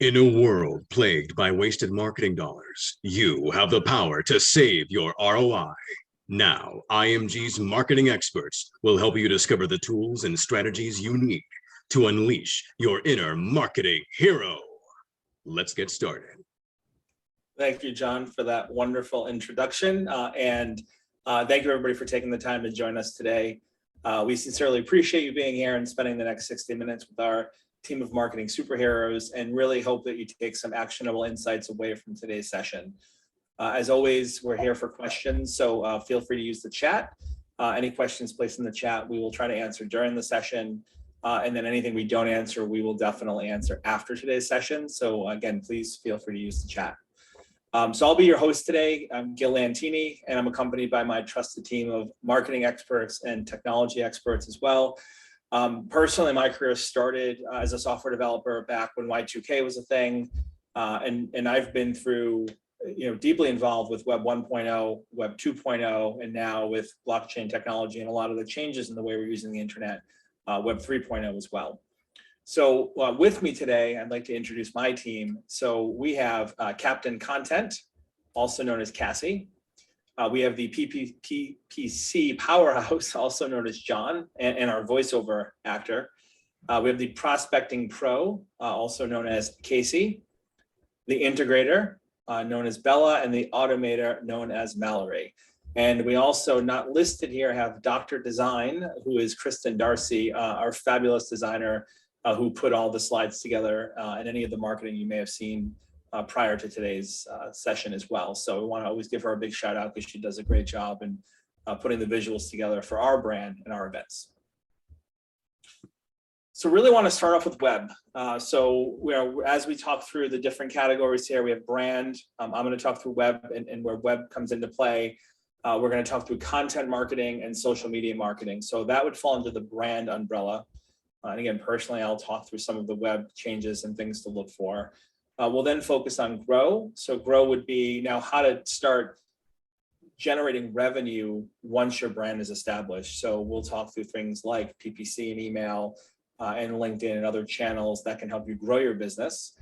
In a world plagued by wasted marketing dollars, you have the power to save your ROI. Now, IMG's marketing experts will help you discover the tools and strategies you need to unleash your inner marketing hero. Let's get started. Thank you, John, for that wonderful introduction. And thank you, everybody, for taking the time to join us today. We sincerely appreciate you being here and spending the next 60 minutes with our team of marketing superheroes, and really hope that you take some actionable insights away from today's session. As always, we're here for questions, so feel free to use the chat. Any questions placed in the chat, we will try to answer during the session. And then anything we don't answer, we will definitely answer after today's session. So again, please feel free to use the chat. So I'll be your host today. I'm Gil Lantini, and I'm accompanied by my trusted team of marketing experts and technology experts as well. Personally, my career started as a software developer back when Y2K was a thing. And I've been through, deeply involved with Web 1.0, Web 2.0, and now with blockchain technology and a lot of the changes in the way we're using the internet, Web 3.0 as well. So with me today, I'd like to introduce my team. So we have Captain Content, also known as Cassie. We have the PPC powerhouse, also known as John, and our voiceover actor. We have the Prospecting Pro, also known as Casey, the Integrator, known as Bella, and the Automator, known as Mallory. And we also, not listed here, have Dr. Design, who is Kristen Darcy, our fabulous designer, who put all the slides together and any of the marketing you may have seen prior to today's session as well. So we want to always give her a big shout out because she does a great job in putting the visuals together for our brand and our events. So really want to start off with web. As we talk through the different categories here, we have brand. I'm going to talk through web and where web comes into play. We're going to talk through content marketing and social media marketing. So that would fall under the brand umbrella. And again, personally, I'll talk through some of the web changes and things to look for. We'll then focus on grow. So grow would be now how to start generating revenue once your brand is established. So we'll talk through things like PPC and email and LinkedIn and other channels that can help you grow your business.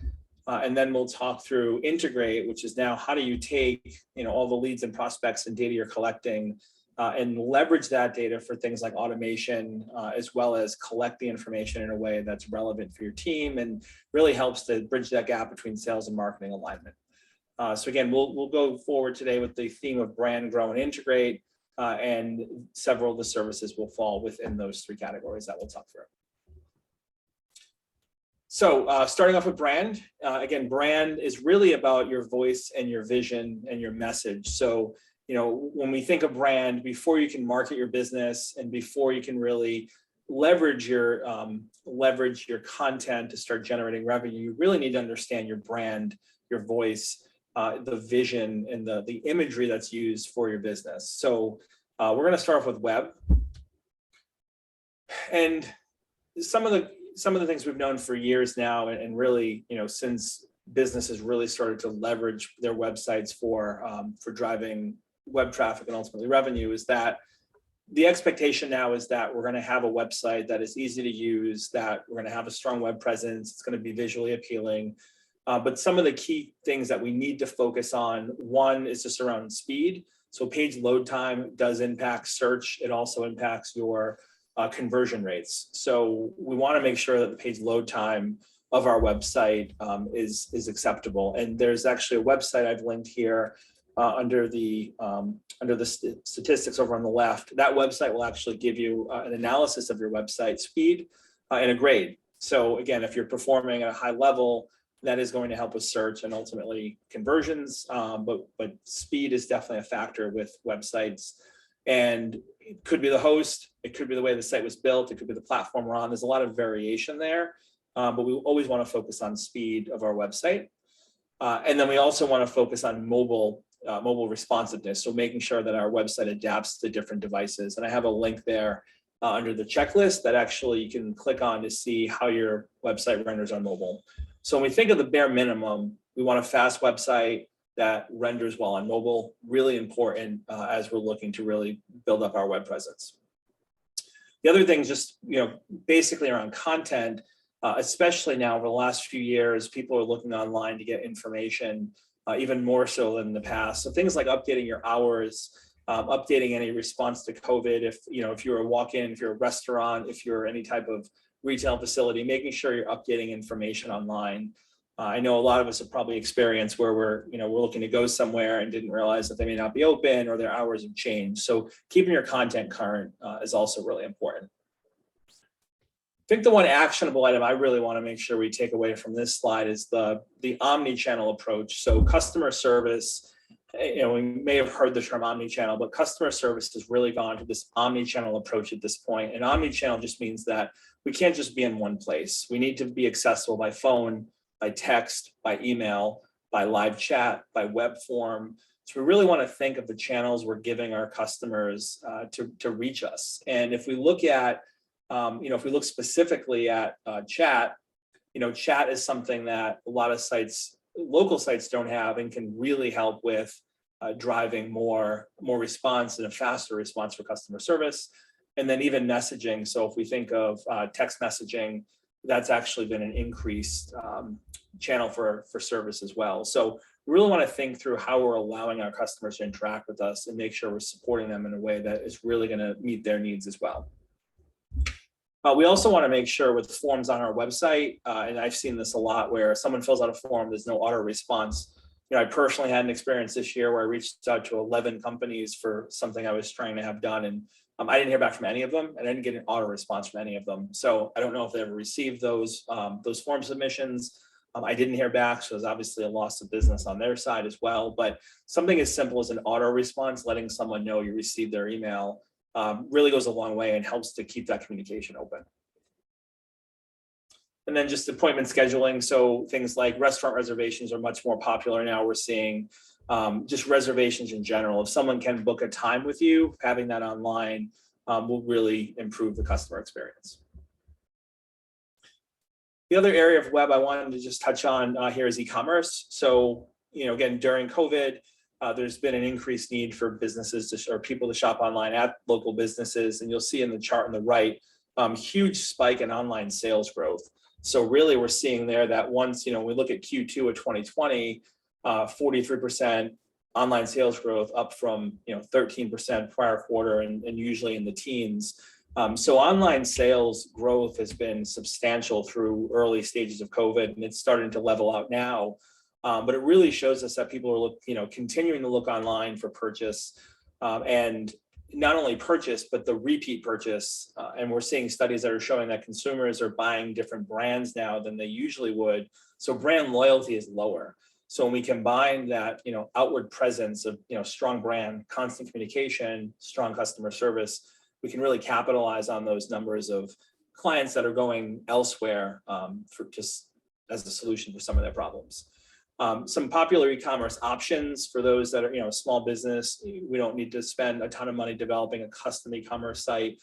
And then we'll talk through integrate, which is now how do you take all the leads and prospects and data you're collecting and leverage that data for things like automation, as well as collect the information in a way that's relevant for your team and really helps to bridge that gap between sales and marketing alignment. So again, we'll go forward today with the theme of brand, grow, and integrate, and several of the services will fall within those three categories that we'll talk through. So starting off with brand, again, brand is really about your voice and your vision and your message. So when we think of brand, before you can market your business and before you can really leverage your content to start generating revenue, you really need to understand your brand, your voice, the vision, and the imagery that's used for your business. So we're going to start off with web. And some of the things we've known for years now, and really, since businesses really started to leverage their websites for driving web traffic and ultimately revenue, is that the expectation now is that we're going to have a website that is easy to use, that we're going to have a strong web presence, it's going to be visually appealing. But some of the key things that we need to focus on, one is just around speed. So page load time does impact search. It also impacts your conversion rates. So we want to make sure that the page load time of our website is acceptable. And there's actually a website I've linked here under the statistics over on the left. That website will actually give you an analysis of your website speed and a grade. So again, if you're performing at a high level, that is going to help with search and ultimately conversions. But speed is definitely a factor with websites. And it could be the host, it could be the way the site was built, it could be the platform we're on. There's a lot of variation there, but we always want to focus on speed of our website. And then we also want to focus on mobile responsiveness. So making sure that our website adapts to different devices. And I have a link there under the checklist that actually you can click on to see how your website renders on mobile. So when we think of the bare minimum, we want a fast website that renders well on mobile, really important as we're looking to really build up our web presence. The other thing, just basically around content, especially now over the last few years, people are looking online to get information even more so than in the past. So things like updating your hours, updating any response to COVID. If you're a walk-in, if you're a restaurant, if you're any type of retail facility, making sure you're updating information online. I know a lot of us have probably experienced where we're looking to go somewhere and didn't realize that they may not be open or their hours have changed. So keeping your content current is also really important. I think the one actionable item I really want to make sure we take away from this slide is the omni-channel approach. So customer service, we may have heard the term omni-channel, but customer service has really gone to this omni-channel approach at this point. And omni-channel just means that we can't just be in one place. We need to be accessible by phone, by text, by email, by live chat, by web form. So we really want to think of the channels we're giving our customers to reach us. And if we look at, if we look specifically at chat, chat is something that a lot of sites, local sites don't have and can really help with driving more response and a faster response for customer service. And then even messaging. So if we think of text messaging, that's actually been an increased channel for service as well. So we really want to think through how we're allowing our customers to interact with us and make sure we're supporting them in a way that is really going to meet their needs as well. We also want to make sure with forms on our website, and I've seen this a lot where someone fills out a form, there's no auto response. I personally had an experience this year where I reached out to 11 companies for something I was trying to have done, and I didn't hear back from any of them, and I didn't get an auto response from any of them. So I don't know if they ever received those form submissions. I didn't hear back, so there's obviously a loss of business on their side as well. But something as simple as an auto response, letting someone know you received their email, really goes a long way and helps to keep that communication open. And then just appointment scheduling. So things like restaurant reservations are much more popular now. We're seeing just reservations in general. If someone can book a time with you, having that online will really improve the customer experience. The other area of web I wanted to just touch on here is e-commerce. So, again, during COVID, there's been an increased need for businesses or people to shop online at local businesses. And you'll see in the chart on the right, huge spike in online sales growth. So really we're seeing there that once, we look at Q2 of 2020, 43% online sales growth up from, 13% prior quarter and usually in the teens. So online sales growth has been substantial through early stages of COVID, and it's starting to level out now. But it really shows us that people are, continuing to look online for purchase, and not only purchase, but the repeat purchase. And we're seeing studies that are showing that consumers are buying different brands now than they usually would. So brand loyalty is lower. So when we combine that, outward presence of, strong brand, constant communication, strong customer service, we can really capitalize on those numbers of clients that are going elsewhere for just as a solution for some of their problems. Some popular e-commerce options for those that are, small business. We don't need to spend a ton of money developing a custom e-commerce site.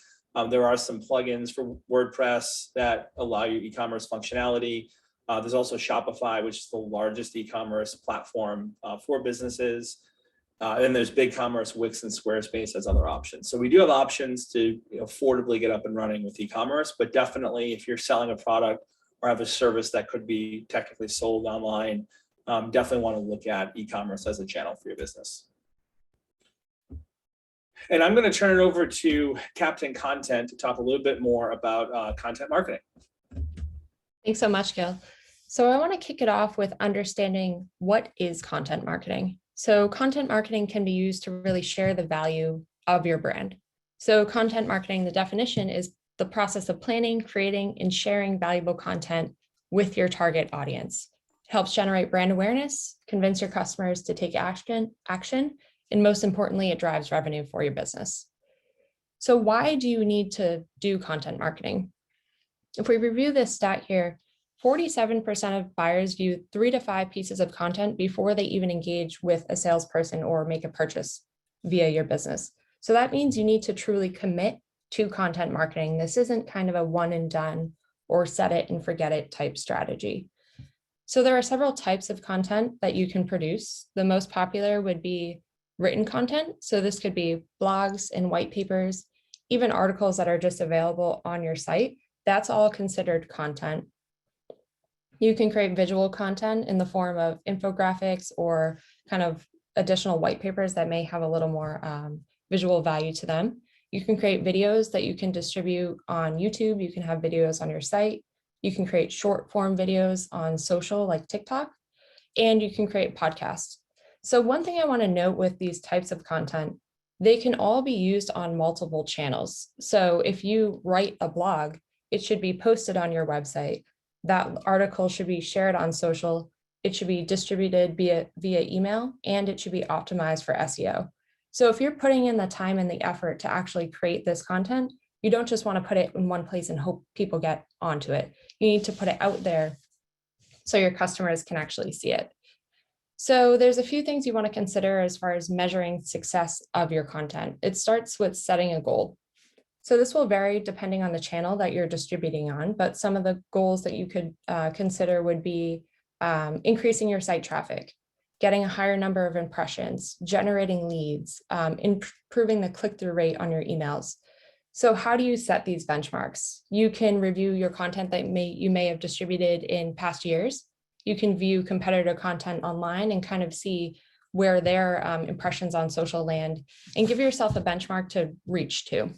There are some plugins for WordPress that allow you e-commerce functionality. There's also Shopify, which is the largest e-commerce platform for businesses. And there's BigCommerce, Wix, and Squarespace as other options. So we do have options to affordably get up and running with e-commerce, but definitely if you're selling a product or have a service that could be technically sold online, definitely want to look at e-commerce as a channel for your business. And I'm going to turn it over to Captain Content to talk a little bit more about content marketing. Thanks so much, Gil. So I want to kick it off with understanding what is content marketing. So content marketing can be used to really share the value of your brand. So content marketing, the definition is the process of planning, creating, and sharing valuable content with your target audience. It helps generate brand awareness, convince your customers to take action, and most importantly, it drives revenue for your business. So why do you need to do content marketing? If we review this stat here, 47% of buyers view 3 to 5 pieces of content before they even engage with a salesperson or make a purchase via your business. So that means you need to truly commit to content marketing. This isn't kind of a one and done or set it and forget it type strategy. So there are several types of content that you can produce. The most popular would be written content. So this could be blogs and white papers, even articles that are just available on your site. That's all considered content. You can create visual content in the form of infographics or kind of additional white papers that may have a little more visual value to them. You can create videos that you can distribute on YouTube. You can have videos on your site. You can create short form videos on social like TikTok, and you can create podcasts. So one thing I want to note with these types of content, they can all be used on multiple channels. So if you write a blog, it should be posted on your website. That article should be shared on social. It should be distributed via email, and it should be optimized for SEO. So if you're putting in the time and the effort to actually create this content, you don't just want to put it in one place and hope people get onto it. You need to put it out there so your customers can actually see it. So there's a few things you want to consider as far as measuring success of your content. It starts with setting a goal. So this will vary depending on the channel that you're distributing on, but some of the goals that you could consider would be increasing your site traffic, getting a higher number of impressions, generating leads, improving the click-through rate on your emails. So how do you set these benchmarks? You can review your content that you may have distributed in past years. You can view competitor content online and kind of see where their impressions on social land and give yourself a benchmark to reach to.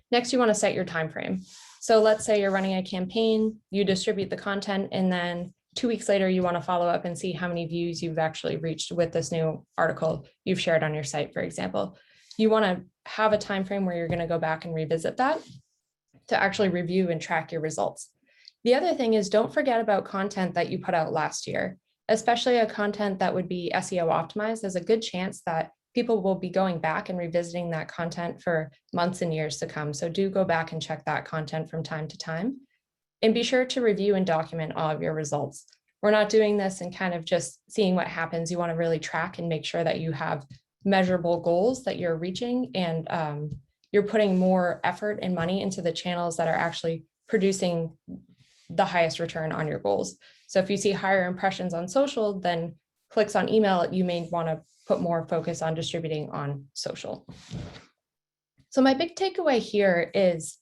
Next, you want to set your time frame. So let's say you're running a campaign, you distribute the content, and then 2 weeks later, you want to follow up and see how many views you've actually reached with this new article you've shared on your site, for example. You want to have a time frame where you're going to go back and revisit that to actually review and track your results. The other thing is, don't forget about content that you put out last year, especially a content that would be SEO optimized. There's a good chance that people will be going back and revisiting that content for months and years to come. So do go back and check that content from time to time. And be sure to review and document all of your results. We're not doing this and kind of just seeing what happens. You want to really track and make sure that you have measurable goals that you're reaching, and you're putting more effort and money into the channels that are actually producing the highest return on your goals. So if you see higher impressions on social than clicks on email, you may want to put more focus on distributing on social. So my big takeaway here is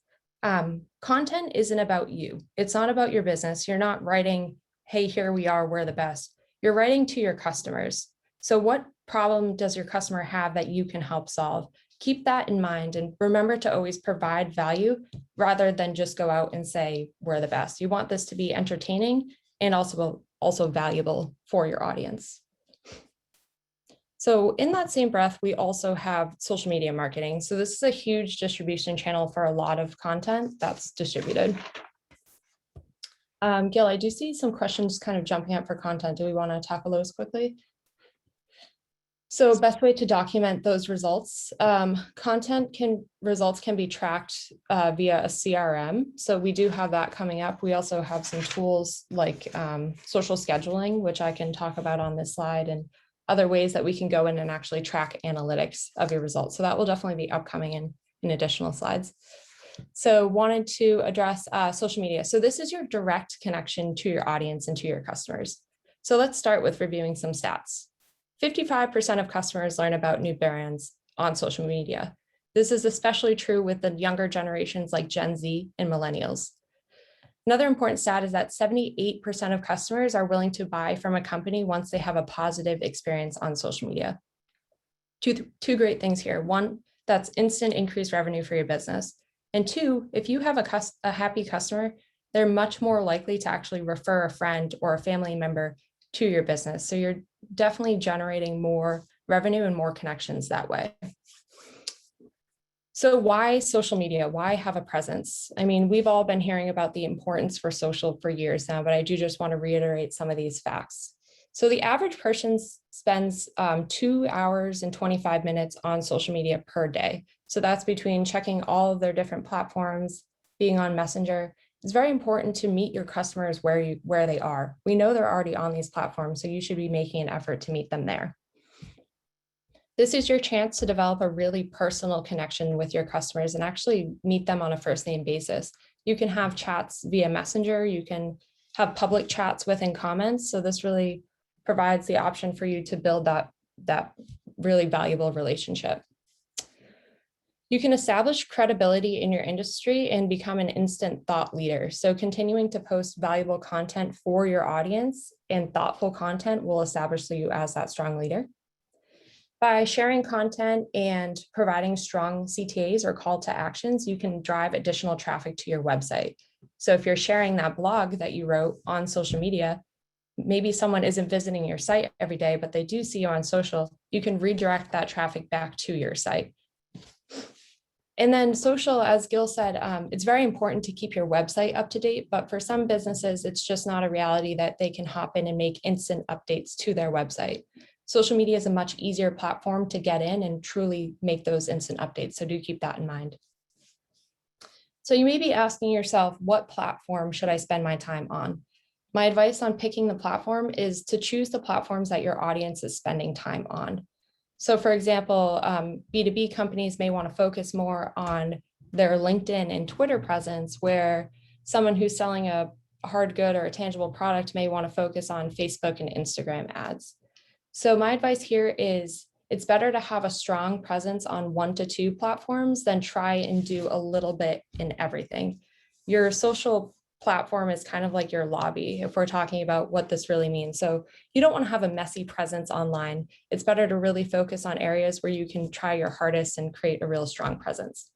content isn't about you. It's not about your business. You're not writing, hey, here we are, we're the best. You're writing to your customers. So what problem does your customer have that you can help solve? Keep that in mind and remember to always provide value rather than just go out and say, we're the best. You want this to be entertaining and also valuable for your audience. So in that same breath, we also have social media marketing. So this is a huge distribution channel for a lot of content that's distributed. Gil, I do see some questions kind of jumping up for content. Do we want to tackle those quickly? So best way to document those results, results can be tracked via a CRM. So we do have that coming up. We also have some tools like social scheduling, which I can talk about on this slide, and other ways that we can go in and actually track analytics of your results. So that will definitely be upcoming in additional slides. So wanted to address social media. So this is your direct connection to your audience and to your customers. So let's start with reviewing some stats. 55% of customers learn about new brands on social media. This is especially true with the younger generations like Gen Z and millennials. Another important stat is that 78% of customers are willing to buy from a company once they have a positive experience on social media. Two great things here. One, that's instant increased revenue for your business. And two, if you have a happy customer, they're much more likely to actually refer a friend or a family member to your business. So you're definitely generating more revenue and more connections that way. So why social media? Why have a presence? I mean, we've all been hearing about the importance for social for years now, but I do just want to reiterate some of these facts. So the average person spends 2 hours and 25 minutes on social media per day. So that's between checking all of their different platforms, being on Messenger. It's very important to meet your customers where they are. We know they're already on these platforms, so you should be making an effort to meet them there. This is your chance to develop a really personal connection with your customers and actually meet them on a first name basis. You can have chats via Messenger. You can have public chats within comments. So this really provides the option for you to build that really valuable relationship. You can establish credibility in your industry and become an instant thought leader. So continuing to post valuable content for your audience and thoughtful content will establish you as that strong leader. By sharing content and providing strong CTAs or call to actions, you can drive additional traffic to your website. So if you're sharing that blog that you wrote on social media, maybe someone isn't visiting your site every day, but they do see you on social, you can redirect that traffic back to your site. And then social, as Gil said, it's very important to keep your website up to date, but for some businesses, it's just not a reality that they can hop in and make instant updates to their website. Social media is a much easier platform to get in and truly make those instant updates. So do keep that in mind. So you may be asking yourself, what platform should I spend my time on? My advice on picking the platform is to choose the platforms that your audience is spending time on. So for example, B2B companies may want to focus more on their LinkedIn and Twitter presence, where someone who's selling a hard good or a tangible product may want to focus on Facebook and Instagram ads. So my advice here is it's better to have a strong presence on 1 to 2 platforms than try and do a little bit in everything. Your social platform is kind of like your lobby, if we're talking about what this really means. So you don't want to have a messy presence online. It's better to really focus on areas where you can try your hardest and create a real strong presence.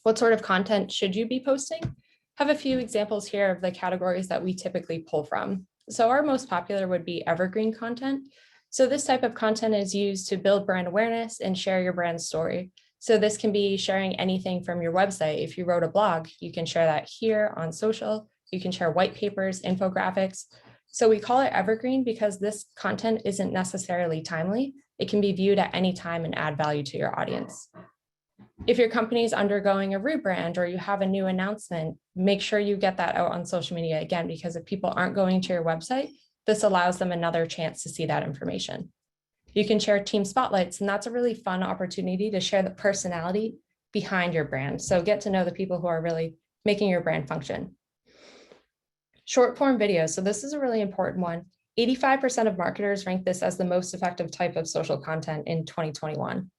What sort of content should you be posting? I have a few examples here of the categories that we typically pull from. So our most popular would be evergreen content. So this type of content is used to build brand awareness and share your brand story. So this can be sharing anything from your website. If you wrote a blog, you can share that here on social. You can share white papers, infographics. So we call it evergreen because this content isn't necessarily timely. It can be viewed at any time and add value to your audience. If your company is undergoing a rebrand or you have a new announcement, make sure you get that out on social media again, because if people aren't going to your website, this allows them another chance to see that information. You can share team spotlights, and that's a really fun opportunity to share the personality behind your brand. So get to know the people who are really making your brand function. Short form videos. So this is a really important one. 85% of marketers rank this as the most effective type of social content in 2021.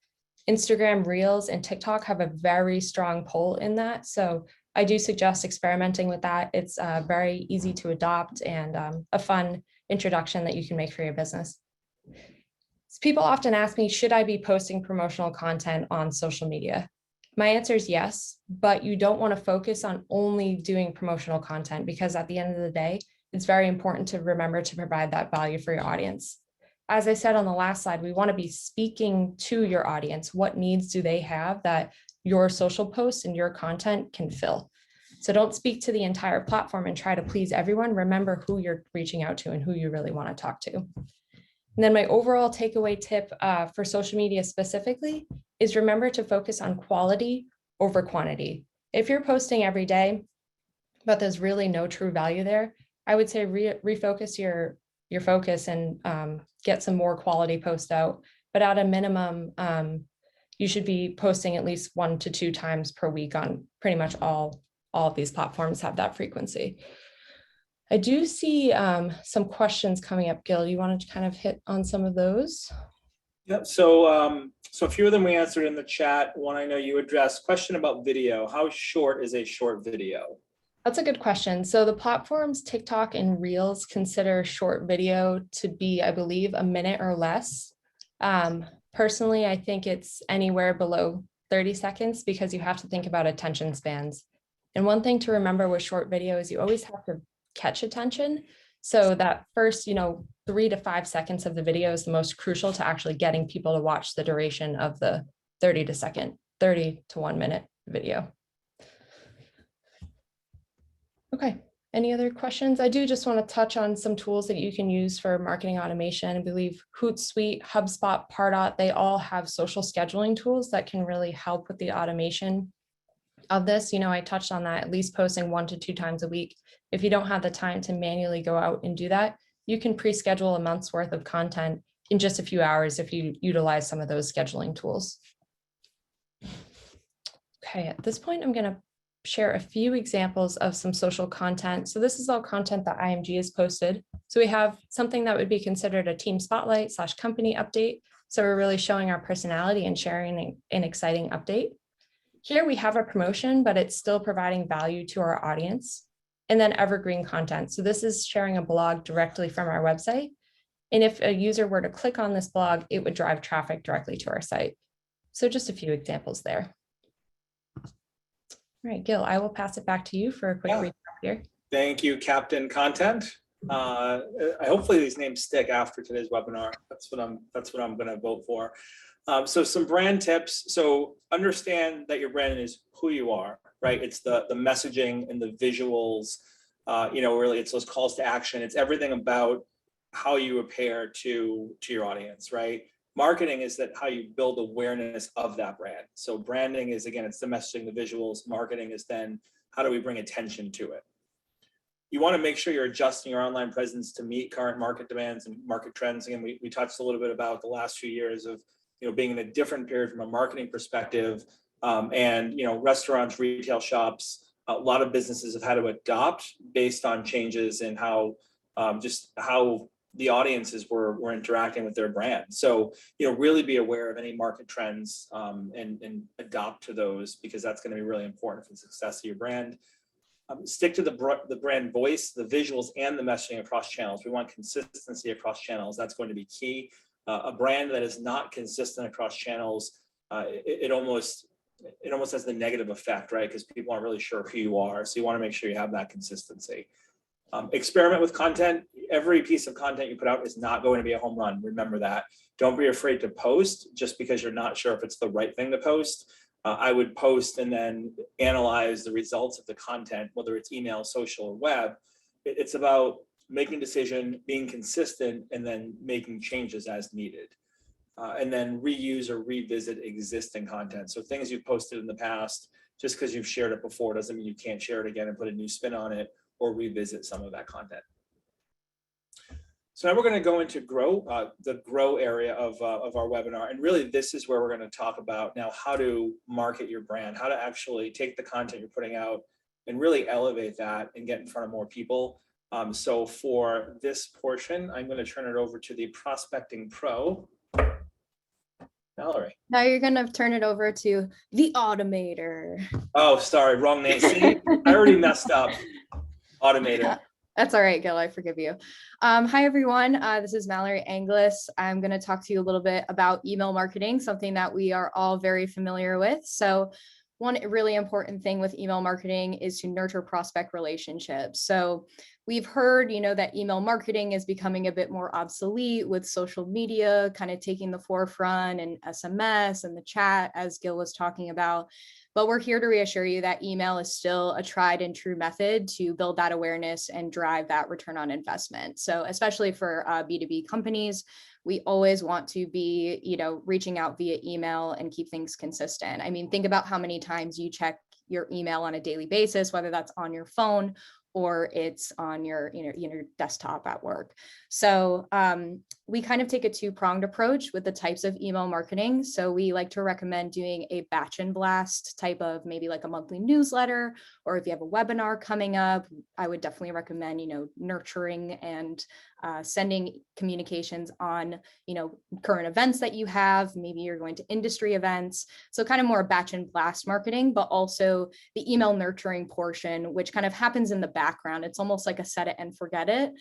Instagram Reels and TikTok have a very strong pull in that. So I do suggest experimenting with that. It's very easy to adopt and a fun introduction that you can make for your business. So people often ask me, should I be posting promotional content on social media? My answer is yes, but you don't want to focus on only doing promotional content, because at the end of the day, it's very important to remember to provide that value for your audience. As I said on the last slide, we want to be speaking to your audience. What needs do they have that your social posts and your content can fill? So don't speak to the entire platform and try to please everyone. Remember who you're reaching out to and who you really want to talk to. And then my overall takeaway tip for social media specifically is remember to focus on quality over quantity. If you're posting every day, but there's really no true value there, I would say refocus your focus and get some more quality posts out. But at a minimum, you should be posting at least 1 to 2 times per week on pretty much all of these platforms have that frequency. I do see some questions coming up. Gil, you wanted to kind of hit on some of those? Yep. So a few of them we answered in the chat. One I know you addressed. Question about video. How short is a short video? That's a good question. So the platforms TikTok and Reels consider short video to be, I believe, a minute or less. Personally, I think it's anywhere below 30 seconds because you have to think about attention spans. And one thing to remember with short video is you always have to catch attention. So that first, 3 to 5 seconds of the video is the most crucial to actually getting people to watch the duration of the 30 to 1 minute video. Okay, any other questions? I do just want to touch on some tools that you can use for marketing automation. I believe Hootsuite, HubSpot, Pardot, they all have social scheduling tools that can really help with the automation of this. I touched on that, at least posting 1 to 2 times a week. If you don't have the time to manually go out and do that, you can pre-schedule a month's worth of content in just a few hours if you utilize some of those scheduling tools. Okay, at this point, I'm going to share a few examples of some social content. So this is all content that IMG has posted. So we have something that would be considered a team spotlight / company update. So we're really showing our personality and sharing an exciting update. Here we have a promotion, but it's still providing value to our audience. And then evergreen content. So this is sharing a blog directly from our website. And if a user were to click on this blog, it would drive traffic directly to our site. So just a few examples there. All right, Gil, I will pass it back to you for a quick recap here. Thank you, Captain Content. Hopefully these names stick after today's webinar. That's what I'm going to vote for. So some brand tips. So understand that your brand is who you are, right? It's the messaging and the visuals. Really, it's those calls to action. It's everything about how you appear to your audience, right? Marketing is that how you build awareness of that brand. So branding is, again, it's the messaging, the visuals. Marketing is then how do we bring attention to it? You want to make sure you're adjusting your online presence to meet current market demands and market trends. Again, we touched a little bit about the last few years of being in a different period from a marketing perspective. Restaurants, retail shops, a lot of businesses have had to adopt based on changes in how the audiences were interacting with their brand. So, really be aware of any market trends and adopt to those, because that's going to be really important for the success of your brand. Stick to the brand voice, the visuals, and the messaging across channels. We want consistency across channels. That's going to be key. A brand that is not consistent across channels, it almost has the negative effect, right? Because people aren't really sure who you are. So you want to make sure you have that consistency. Experiment with content. Every piece of content you put out is not going to be a home run. Remember that. Don't be afraid to post just because you're not sure if it's the right thing to post. I would post and then analyze the results of the content, whether it's email, social, or web. It's about making a decision, being consistent, and then making changes as needed. And then reuse or revisit existing content. So things you've posted in the past, just because you've shared it before doesn't mean you can't share it again and put a new spin on it or revisit some of that content. So now we're going to go into the grow area of our webinar. And really, this is where we're going to talk about now how to market your brand, how to actually take the content you're putting out and really elevate that and get in front of more people. So for this portion, I'm going to turn it over to the Prospecting Pro, Mallory. Now you're going to turn it over to the Automator. Oh, sorry, wrong name. See, I already messed up. Automator. That's all right, Gil, I forgive you. Hi, everyone. This is Mallory Anglis. I'm going to talk to you a little bit about email marketing, something that we are all very familiar with. So one really important thing with email marketing is to nurture prospect relationships. So we've heard, that email marketing is becoming a bit more obsolete with social media kind of taking the forefront, and SMS and the chat, as Gil was talking about. But we're here to reassure you that email is still a tried and true method to build that awareness and drive that return on investment. So especially for B2B companies, we always want to be, reaching out via email and keep things consistent. I mean, think about how many times you check your email on a daily basis, whether that's on your phone or it's on your desktop at work. So we kind of take a two-pronged approach with the types of email marketing. So we like to recommend doing a batch and blast type of, maybe like a monthly newsletter, or if you have a webinar coming up, I would definitely recommend, nurturing and sending communications on, current events that you have. Maybe you're going to industry events. So kind of more batch and blast marketing, but also the email nurturing portion, which kind of happens in the background. It's almost like a set it and forget it.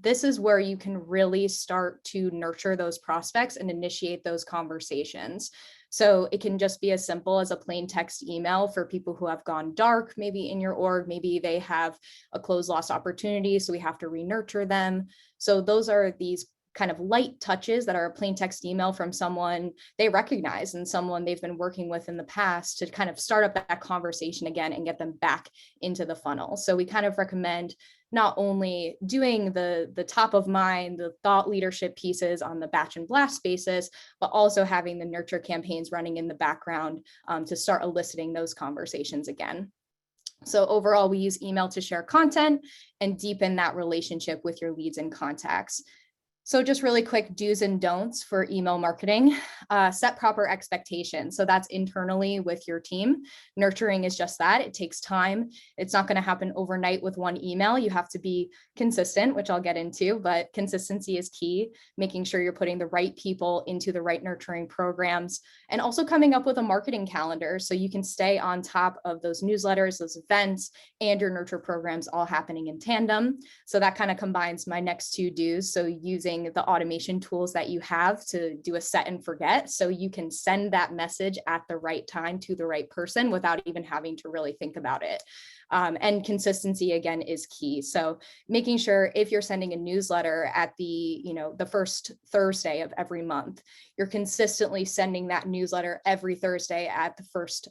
This is where you can really start to nurture those prospects and initiate those conversations. So it can just be as simple as a plain text email for people who have gone dark, maybe in your org, maybe they have a closed loss opportunity, so we have to re-nurture them. So those are these kind of light touches that are a plain text email from someone they recognize and someone they've been working with in the past to kind of start up that conversation again and get them back into the funnel. So we kind of recommend not only doing the top of mind, the thought leadership pieces on the batch and blast basis, but also having the nurture campaigns running in the background to start eliciting those conversations again. So overall, we use email to share content and deepen that relationship with your leads and contacts. So just really quick do's and don'ts for email marketing. Set proper expectations. So that's internally with your team. Nurturing is just that. It takes time. It's not going to happen overnight with one email. You have to be consistent, which I'll get into, but consistency is key. Making sure you're putting the right people into the right nurturing programs, and also coming up with a marketing calendar so you can stay on top of those newsletters, those events, and your nurture programs all happening in tandem. So that kind of combines my next two do's. So using the automation tools that you have to do a set and forget, so you can send that message at the right time to the right person without even having to really think about it. And consistency again is key. So making sure if you're sending a newsletter at the first Thursday of every month, you're consistently sending that newsletter every Thursday at the first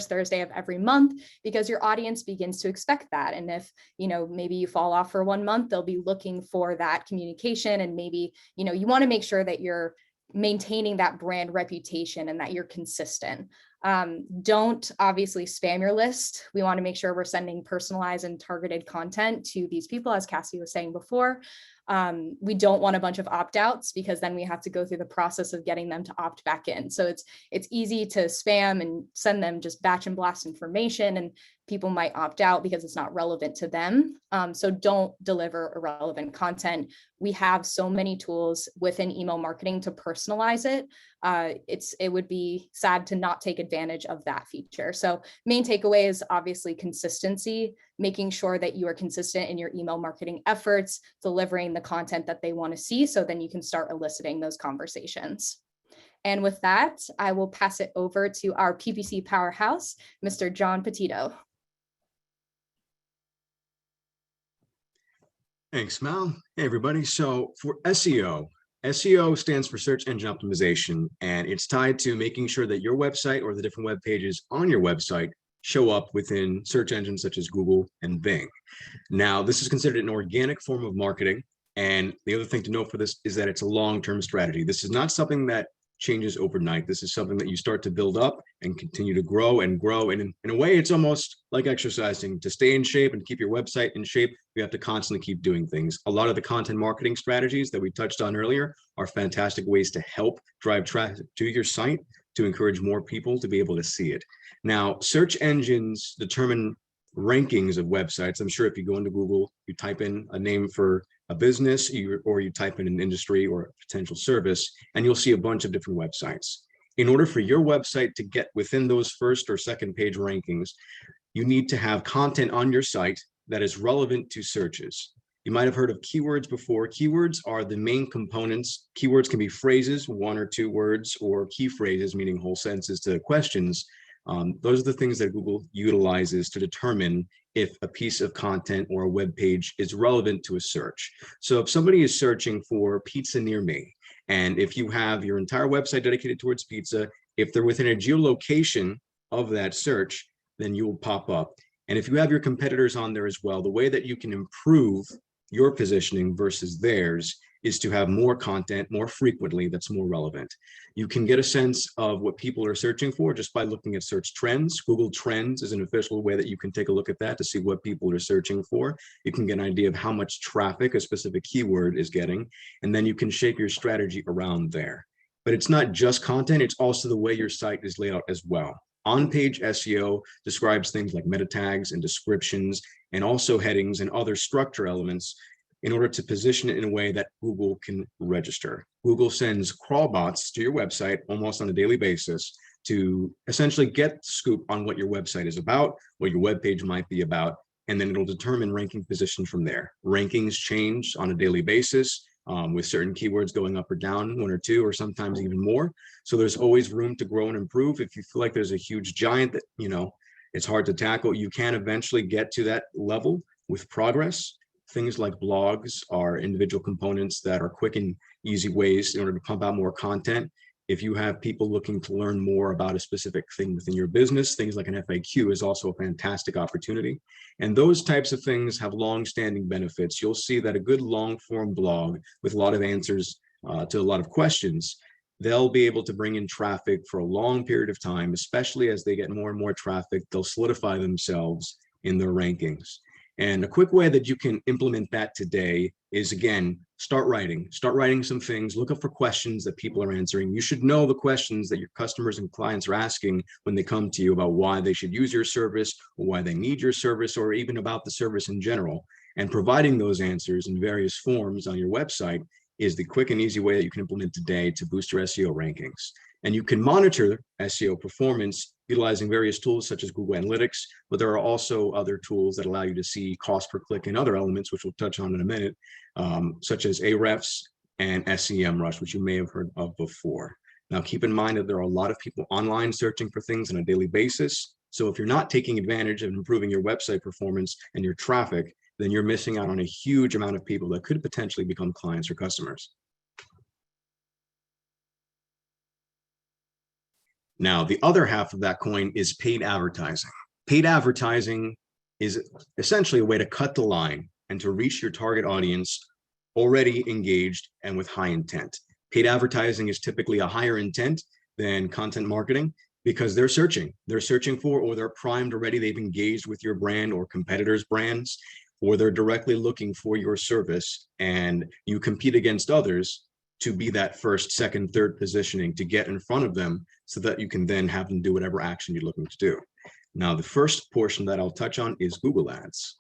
Thursday of every month, because your audience begins to expect that. And if, maybe you fall off for 1 month, they'll be looking for that communication. And maybe, you want to make sure that you're maintaining that brand reputation and that you're consistent. Don't obviously spam your list. We want to make sure we're sending personalized and targeted content to these people, as Cassie was saying before. We don't want a bunch of opt-outs, because then we have to go through the process of getting them to opt back in. So it's easy to spam and send them just batch and blast information, and people might opt out because it's not relevant to them. So don't deliver irrelevant content. We have so many tools within email marketing to personalize it. It would be sad to not take advantage of that feature. So main takeaway is obviously consistency, making sure that you are consistent in your email marketing efforts, delivering the content that they want to see, so then you can start eliciting those conversations. And with that, I will pass it over to our PPC powerhouse, Mr. John Petito. Thanks, Mal. Hey, everybody. So for SEO stands for search engine optimization, and it's tied to making sure that your website or the different web pages on your website show up within search engines such as Google and Bing. Now, this is considered an organic form of marketing. And the other thing to note for this is that it's a long-term strategy. This is not something that changes overnight. This is something that you start to build up and continue to grow and grow. And in a way, it's almost like exercising. To stay in shape and keep your website in shape, you have to constantly keep doing things. A lot of the content marketing strategies that we touched on earlier are fantastic ways to help drive traffic to your site, to encourage more people to be able to see it. Now, search engines determine rankings of websites. I'm sure if you go into Google, you type in a name for a business, or you type in an industry or a potential service, and you'll see a bunch of different websites. In order for your website to get within those first or second page rankings, you need to have content on your site that is relevant to searches. You might have heard of keywords before. Keywords are the main components. Keywords can be phrases, 1 or 2 words, or key phrases, meaning whole sentences to questions. Those are the things that Google utilizes to determine if a piece of content or a web page is relevant to a search. So if somebody is searching for pizza near me, and if you have your entire website dedicated towards pizza, if they're within a geolocation of that search, then you will pop up. And if you have your competitors on there as well, the way that you can improve your positioning versus theirs is to have more content more frequently that's more relevant. You can get a sense of what people are searching for just by looking at search trends. Google Trends is an official way that you can take a look at that to see what people are searching for. You can get an idea of how much traffic a specific keyword is getting, and then you can shape your strategy around there. But it's not just content, it's also the way your site is laid out as well. On-page SEO describes things like meta tags and descriptions, and also headings and other structure elements in order to position it in a way that Google can register. Google sends crawl bots to your website almost on a daily basis to essentially get the scoop on what your website is about, what your web page might be about, and then it'll determine ranking position from there. Rankings change on a daily basis, with certain keywords going up or down 1 or 2, or sometimes even more. So there's always room to grow and improve. If you feel like there's a huge giant that, it's hard to tackle, you can eventually get to that level with progress. Things like blogs are individual components that are quick and easy ways in order to pump out more content. If you have people looking to learn more about a specific thing within your business, things like an FAQ is also a fantastic opportunity. And those types of things have long-standing benefits. You'll see that a good long-form blog with a lot of answers to a lot of questions, they'll be able to bring in traffic for a long period of time, especially as they get more and more traffic, they'll solidify themselves in their rankings. And a quick way that you can implement that today is, again, start writing some things, look up for questions that people are answering. You should know the questions that your customers and clients are asking when they come to you about why they should use your service, or why they need your service, or even about the service in general. And providing those answers in various forms on your website is the quick and easy way that you can implement today to boost your SEO rankings. And you can monitor SEO performance utilizing various tools such as Google Analytics, but there are also other tools that allow you to see cost per click and other elements, which we'll touch on in a minute, such as Ahrefs and SEMrush, which you may have heard of before. Now, keep in mind that there are a lot of people online searching for things on a daily basis. So if you're not taking advantage of improving your website performance and your traffic, then you're missing out on a huge amount of people that could potentially become clients or customers. Now, the other half of that coin is paid advertising. Paid advertising is essentially a way to cut the line and to reach your target audience already engaged and with high intent. Paid advertising is typically a higher intent than content marketing because they're searching for, or they're primed already. They've engaged with your brand or competitors' brands, or they're directly looking for your service, and you compete against others to be that first, second, third positioning to get in front of them so that you can then have them do whatever action you're looking to do. Now, the first portion that I'll touch on is Google Ads.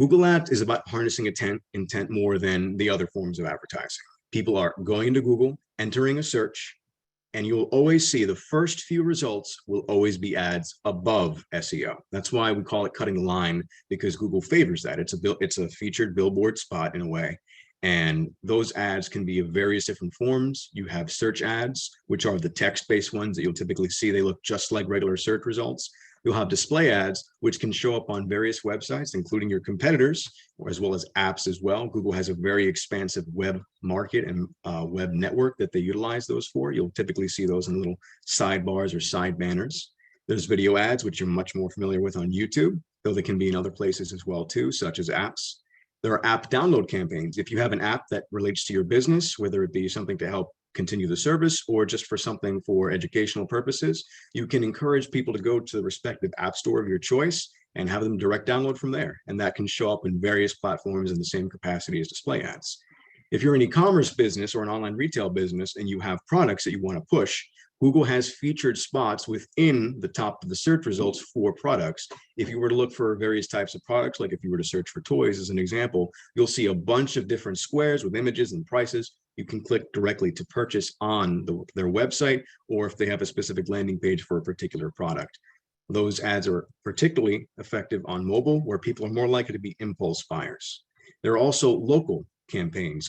Google Ads is about harnessing intent more than the other forms of advertising. People are going into Google, entering a search, and you'll always see the first few results will always be ads above SEO. That's why we call it cutting the line, because Google favors that. It's a featured billboard spot in a way. And those ads can be of various different forms. You have search ads, which are the text-based ones that you'll typically see. They look just like regular search results. You'll have display ads, which can show up on various websites, including your competitors, as well as apps as well. Google has a very expansive web market and web network that they utilize those for. You'll typically see those in little sidebars or side banners. There's video ads, which you're much more familiar with on YouTube, though they can be in other places as well too, such as apps. There are app download campaigns. If you have an app that relates to your business, whether it be something to help continue the service or just for something for educational purposes, you can encourage people to go to the respective app store of your choice and have them direct download from there. And that can show up in various platforms in the same capacity as display ads. If you're an e-commerce business or an online retail business and you have products that you want to push, Google has featured spots within the top of the search results for products. If you were to look for various types of products, like if you were to search for toys as an example, you'll see a bunch of different squares with images and prices. You can click directly to purchase on their website, or if they have a specific landing page for a particular product. Those ads are particularly effective on mobile, where people are more likely to be impulse buyers. There are also local campaigns.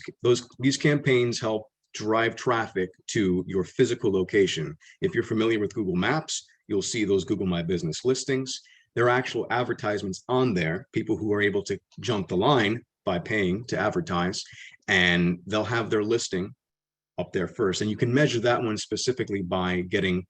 These campaigns help drive traffic to your physical location. If you're familiar with Google Maps, you'll see those Google My Business listings. There are actual advertisements on there, people who are able to jump the line by paying to advertise, and they'll have their listing up there first. And you can measure that one specifically by getting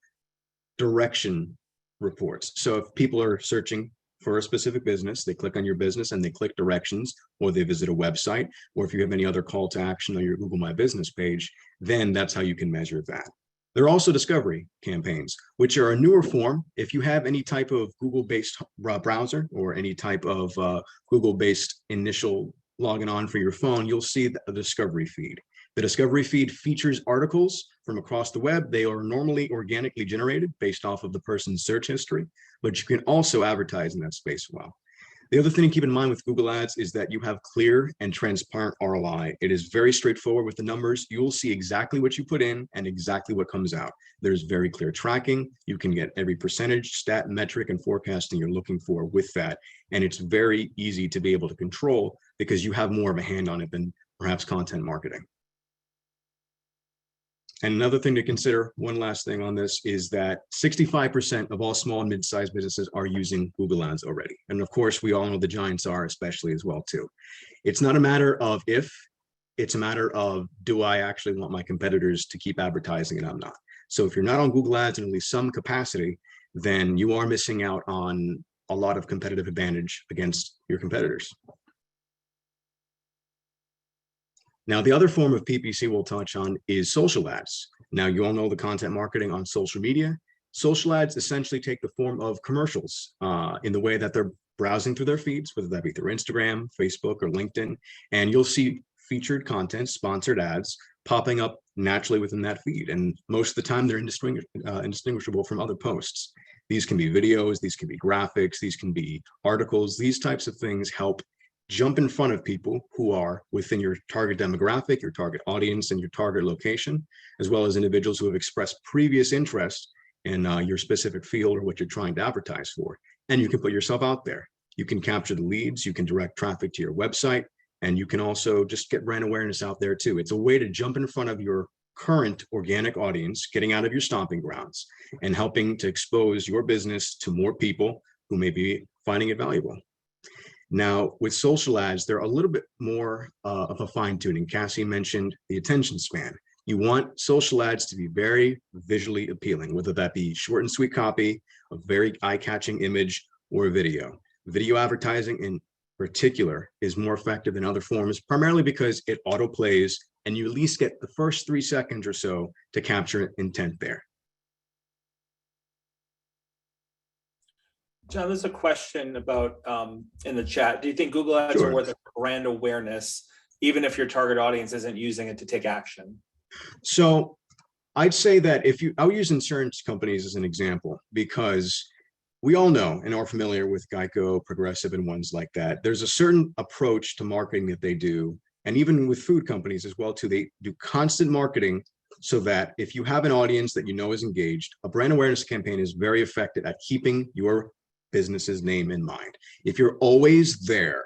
direction reports. So if people are searching for a specific business, they click on your business and they click directions, or they visit a website, or if you have any other call to action on your Google My Business page, then that's how you can measure that. There are also discovery campaigns, which are a newer form. If you have any type of Google-based browser or any type of Google-based initial login on for your phone, you'll see the discovery feed. The discovery feed features articles from across the web. They are normally organically generated based off of the person's search history, but you can also advertise in that space well. The other thing to keep in mind with Google Ads is that you have clear and transparent ROI. It is very straightforward with the numbers. You'll see exactly what you put in and exactly what comes out. There's very clear tracking. You can get every percentage, stat, metric, and forecasting you're looking for with that. And it's very easy to be able to control because you have more of a hand on it than perhaps content marketing. And another thing to consider, one last thing on this, is that 65% of all small and mid-sized businesses are using Google Ads already. And of course, we all know the giants are, especially as well too. It's not a matter of if, it's a matter of, do I actually want my competitors to keep advertising and I'm not? So if you're not on Google Ads in at least some capacity, then you are missing out on a lot of competitive advantage against your competitors. Now, the other form of PPC we'll touch on is social ads. Now, you all know the content marketing on social media. Social ads essentially take the form of commercials in the way that they're browsing through their feeds, whether that be through Instagram, Facebook, or LinkedIn, and you'll see featured content, sponsored ads popping up naturally within that feed. And most of the time they're indistinguishable from other posts. These can be videos, these can be graphics, these can be articles. These types of things help jump in front of people who are within your target demographic, your target audience, and your target location, as well as individuals who have expressed previous interest in your specific field or what you're trying to advertise for. And you can put yourself out there. You can capture the leads, you can direct traffic to your website, and you can also just get brand awareness out there too. It's a way to jump in front of your current organic audience, getting out of your stomping grounds and helping to expose your business to more people who may be finding it valuable. Now, with social ads, they're a little bit more of a fine tuning. Cassie mentioned the attention span. You want social ads to be very visually appealing, whether that be short and sweet copy, a very eye-catching image, or a video. Video advertising in particular is more effective than other forms, primarily because it auto plays and you at least get the first 3 seconds or so to capture intent there. John, there's a question about in the chat. Do you think Google Ads are worth brand awareness, even if your target audience isn't using it to take action? So I'd say that I'll use insurance companies as an example, because we all know and are familiar with Geico, Progressive, and ones like that. There's a certain approach to marketing that they do, and even with food companies as well too. They do constant marketing so that if you have an audience that you know is engaged, a brand awareness campaign is very effective at keeping your business's name in mind. If you're always there,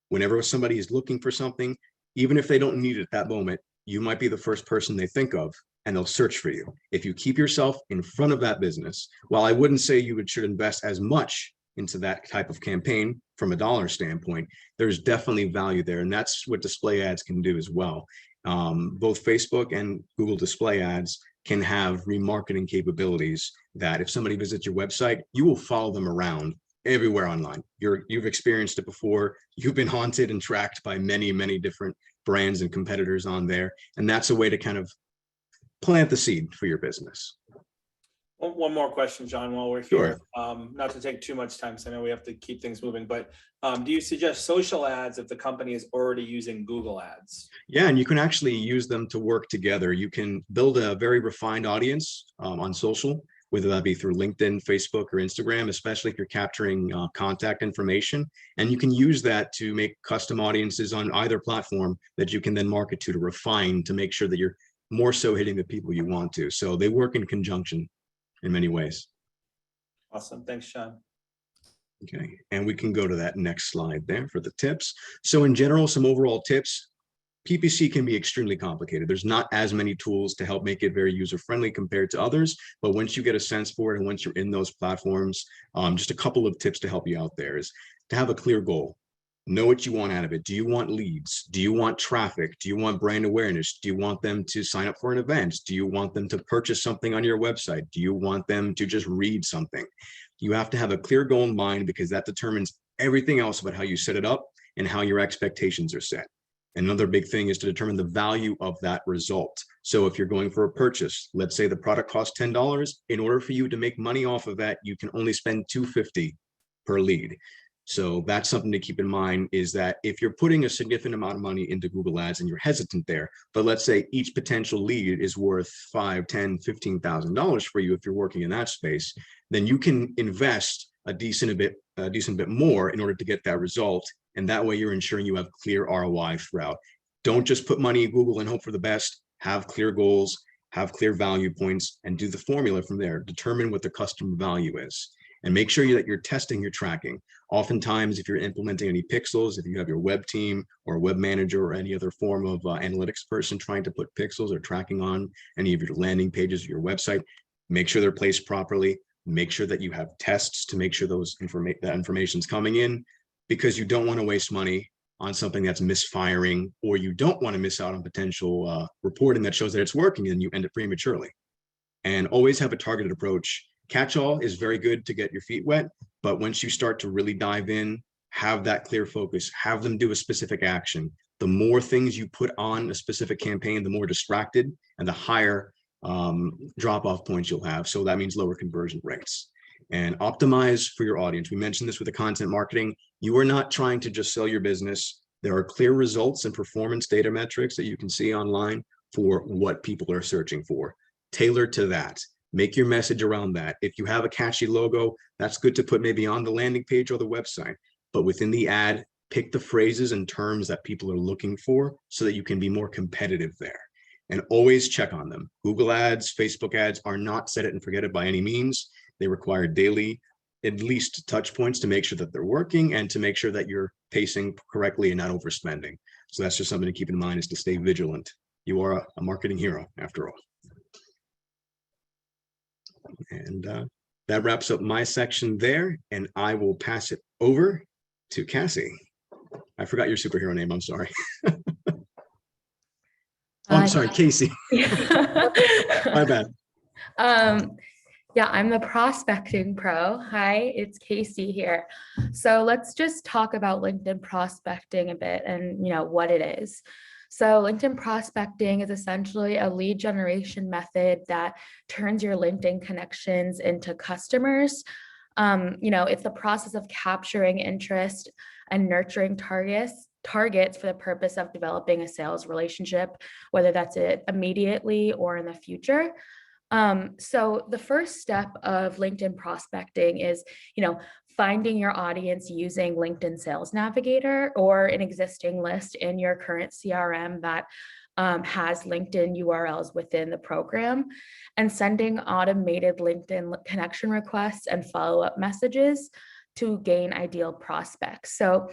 whenever somebody is looking for something, even if they don't need it at that moment, you might be the first person they think of, and they'll search for you. If you keep yourself in front of that business, while I wouldn't say you should invest as much into that type of campaign from a dollar standpoint, there's definitely value there. And that's what display ads can do as well. Both Facebook and Google display ads can have remarketing capabilities that if somebody visits your website, you will follow them around everywhere online. You've experienced it before. You've been haunted and tracked by many, many different brands and competitors on there. And that's a way to kind of plant the seed for your business. One more question, John, while we're here. Not to take too much time, because I know we have to keep things moving, but do you suggest social ads if the company is already using Google Ads? Yeah, and you can actually use them to work together. You can build a very refined audience on social, whether that be through LinkedIn, Facebook, or Instagram, especially if you're capturing contact information. And you can use that to make custom audiences on either platform that you can then market to refine, to make sure that you're more so hitting the people you want to. So they work in conjunction in many ways. Awesome. Thanks, Sean. Okay, and we can go to that next slide there for the tips. So in general, some overall tips. PPC can be extremely complicated. There's not as many tools to help make it very user-friendly compared to others, but once you get a sense for it and once you're in those platforms, just a couple of tips to help you out there is to have a clear goal. Know what you want out of it. Do you want leads? Do you want traffic? Do you want brand awareness? Do you want them to sign up for an event? Do you want them to purchase something on your website? Do you want them to just read something? You have to have a clear goal in mind, because that determines everything else about how you set it up and how your expectations are set. Another big thing is to determine the value of that result. So if you're going for a purchase, let's say the product costs $10, in order for you to make money off of that, you can only spend $2.50 per lead. So that's something to keep in mind, is that if you're putting a significant amount of money into Google Ads and you're hesitant there, but let's say each potential lead is worth $5,000, $10,000, $15,000 for you if you're working in that space, then you can invest a decent bit more in order to get that result. And that way you're ensuring you have clear ROI throughout. Don't just put money in Google and hope for the best. Have clear goals, have clear value points, and do the formula from there. Determine what the customer value is. And make sure that you're testing your tracking. Oftentimes, if you're implementing any pixels, if you have your web team or web manager or any other form of analytics person trying to put pixels or tracking on any of your landing pages or your website, make sure they're placed properly. Make sure that you have tests to make sure that information is coming in, because you don't want to waste money on something that's misfiring, or you don't want to miss out on potential reporting that shows that it's working and you end it prematurely. And always have a targeted approach. Catch-all is very good to get your feet wet, but once you start to really dive in, have that clear focus, have them do a specific action. The more things you put on a specific campaign, the more distracted and the higher drop-off points you'll have. So that means lower conversion rates. and optimize for your audience. We mentioned this with the content marketing. You are not trying to just sell your business. There are clear results and performance data metrics that you can see online for what people are searching for. Tailor to that. Make your message around that. If you have a catchy logo, that's good to put maybe on the landing page or the website. But within the ad, pick the phrases and terms that people are looking for so that you can be more competitive there. And always check on them. Google ads, Facebook ads are not set it and forget it by any means. They require daily, at least touch points to make sure that they're working and to make sure that you're pacing correctly and not overspending. So that's just something to keep in mind, is to stay vigilant. You are a marketing hero after all. And that wraps up my section there, and I will pass it over to Cassie. I forgot your superhero name, I'm sorry. I'm sorry, Casey. My bad. Yeah, I'm the prospecting pro. Hi, it's Casey here. So let's just talk about LinkedIn prospecting a bit and what it is. So LinkedIn prospecting is essentially a lead generation method that turns your LinkedIn connections into customers. It's the process of capturing interest and nurturing targets for the purpose of developing a sales relationship, whether that's it immediately or in the future. So the first step of LinkedIn prospecting is, finding your audience using LinkedIn Sales Navigator or an existing list in your current CRM that has LinkedIn URLs within the program, and sending automated LinkedIn connection requests and follow-up messages to gain ideal prospects. So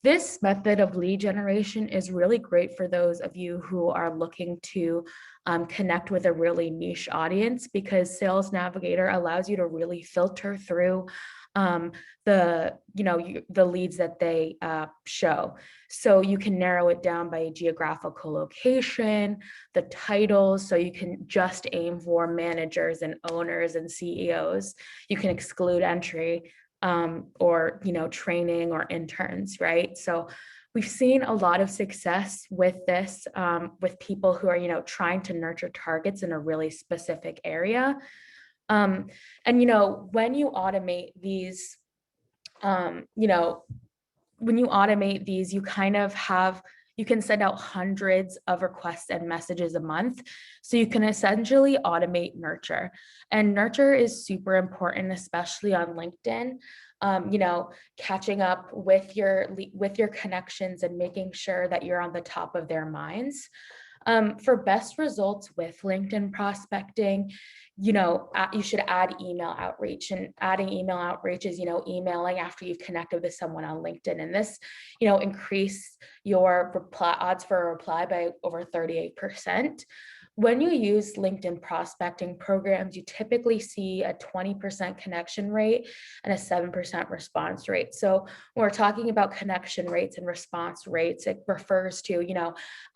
this method of lead generation is really great for those of you who are looking to connect with a really niche audience, because Sales Navigator allows you to really filter through the leads that they show. So you can narrow it down by geographical location, the titles, so you can just aim for managers and owners and CEOs. You can exclude entry or training or interns, right? So we've seen a lot of success with this, with people who are trying to nurture targets in a really specific area. And when you automate these, you can send out hundreds of requests and messages a month. So you can essentially automate nurture. And nurture is super important, especially on LinkedIn. Catching up with your connections and making sure that you're on the top of their minds. For best results with LinkedIn prospecting, you should add email outreach, and adding email outreach is, emailing after you've connected with someone on LinkedIn. And this, increase your odds for a reply by over 38%. When you use LinkedIn prospecting programs, you typically see a 20% connection rate and a 7% response rate. So when we're talking about connection rates and response rates, it refers to,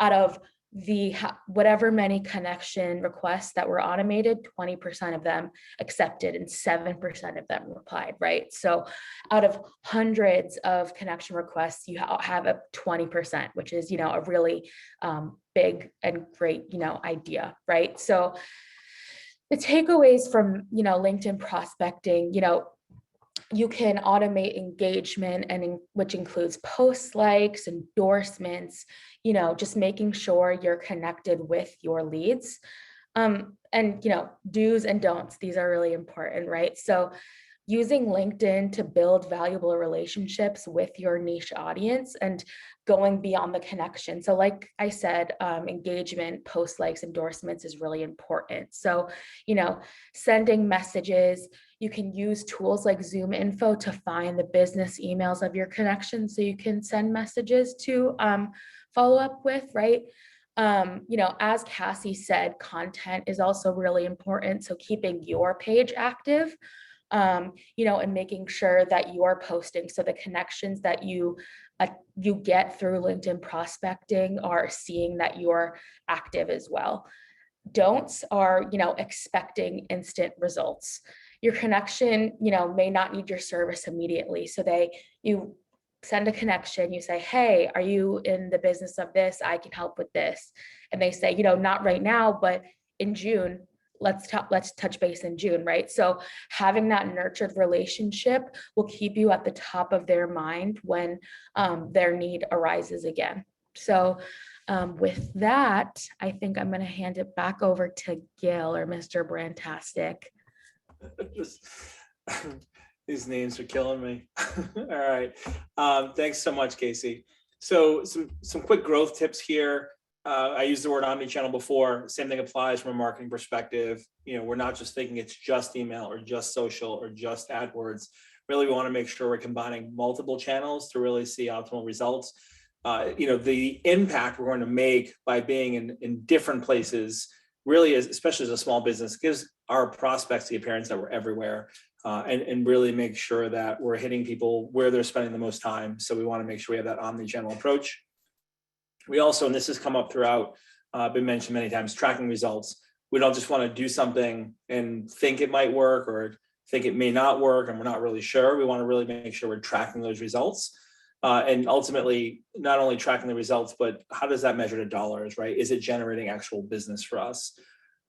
out of the whatever many connection requests that were automated, 20% of them accepted and 7% of them replied, right? So out of hundreds of connection requests, you have a 20%, which is, a really big and great, idea, right? So the takeaways from, LinkedIn prospecting, you can automate engagement, and which includes post likes, endorsements, just making sure you're connected with your leads. And, do's and don'ts, these are really important, right? So using LinkedIn to build valuable relationships with your niche audience and going beyond the connection. So like I said, engagement, post likes, endorsements is really important. So, sending messages, you can use tools like Zoom Info to find the business emails of your connections so you can send messages to follow up with, right? As Cassie said, content is also really important. So keeping your page active, and making sure that you're posting, so the connections that you get through LinkedIn prospecting are seeing that you're active as well. Don'ts are, expecting instant results. Your connection, may not need your service immediately. So you send a connection, you say, hey, are you in the business of this? I can help with this. And they say, not right now, but in June, let's touch base in June, right? So having that nurtured relationship will keep you at the top of their mind when their need arises again. So with that, I think I'm going to hand it back over to Gil or Mr. Brandtastic. These names are killing me. All right. Thanks so much, Casey. So some quick growth tips here. I used the word omnichannel before. Same thing applies from a marketing perspective. We're not just thinking it's just email or just social or just AdWords. Really, we want to make sure we're combining multiple channels to really see optimal results. The impact we're going to make by being in different places really is, especially as a small business, gives our prospects the appearance that we're everywhere, and really make sure that we're hitting people where they're spending the most time. So we want to make sure we have that omni-channel approach. We also, and this has come up throughout, been mentioned many times, tracking results. We don't just want to do something and think it might work or think it may not work and we're not really sure. We want to really make sure we're tracking those results. And ultimately, not only tracking the results, but how does that measure to dollars, right? Is it generating actual business for us?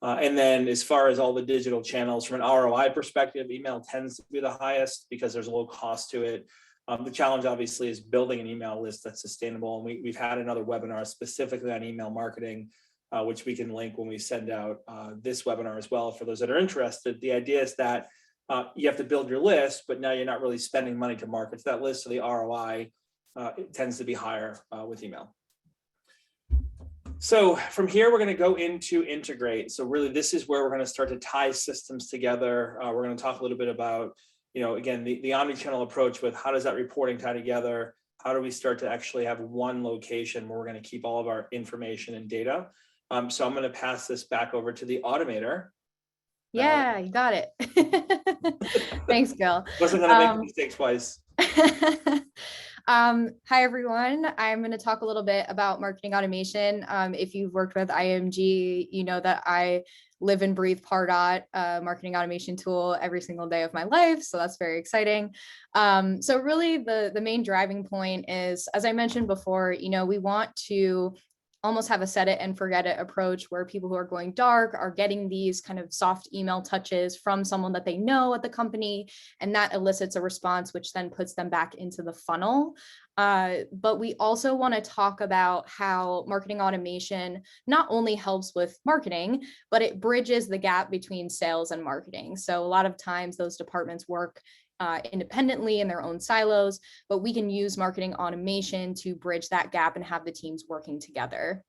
And then as far as all the digital channels, from an ROI perspective, email tends to be the highest because there's a low cost to it. The challenge obviously is building an email list that's sustainable. And we've had another webinar specifically on email marketing, which we can link when we send out this webinar as well for those that are interested. The idea is that you have to build your list, but now you're not really spending money to market to that list. So the ROI it tends to be higher with email. So from here, we're going to go into integrate. So really, this is where we're going to start to tie systems together. We're going to talk a little bit about, again, the omni-channel approach with how does that reporting tie together? How do we start to actually have one location where we're going to keep all of our information and data? So I'm going to pass this back over to the automator. Yeah, you got it. Thanks, Gil. Wasn't going to make a mistake twice. Hi, everyone. I'm going to talk a little bit about marketing automation. If you've worked with IMG, you know that I live and breathe Pardot, marketing automation tool, every single day of my life. So that's very exciting. So really the main driving point is, as I mentioned before, we want to almost have a set it and forget it approach where people who are going dark are getting these kind of soft email touches from someone that they know at the company, and that elicits a response, which then puts them back into the funnel. But we also want to talk about how marketing automation not only helps with marketing, but it bridges the gap between sales and marketing. So a lot of times those departments work independently in their own silos, but we can use marketing automation to bridge that gap and have the teams working together.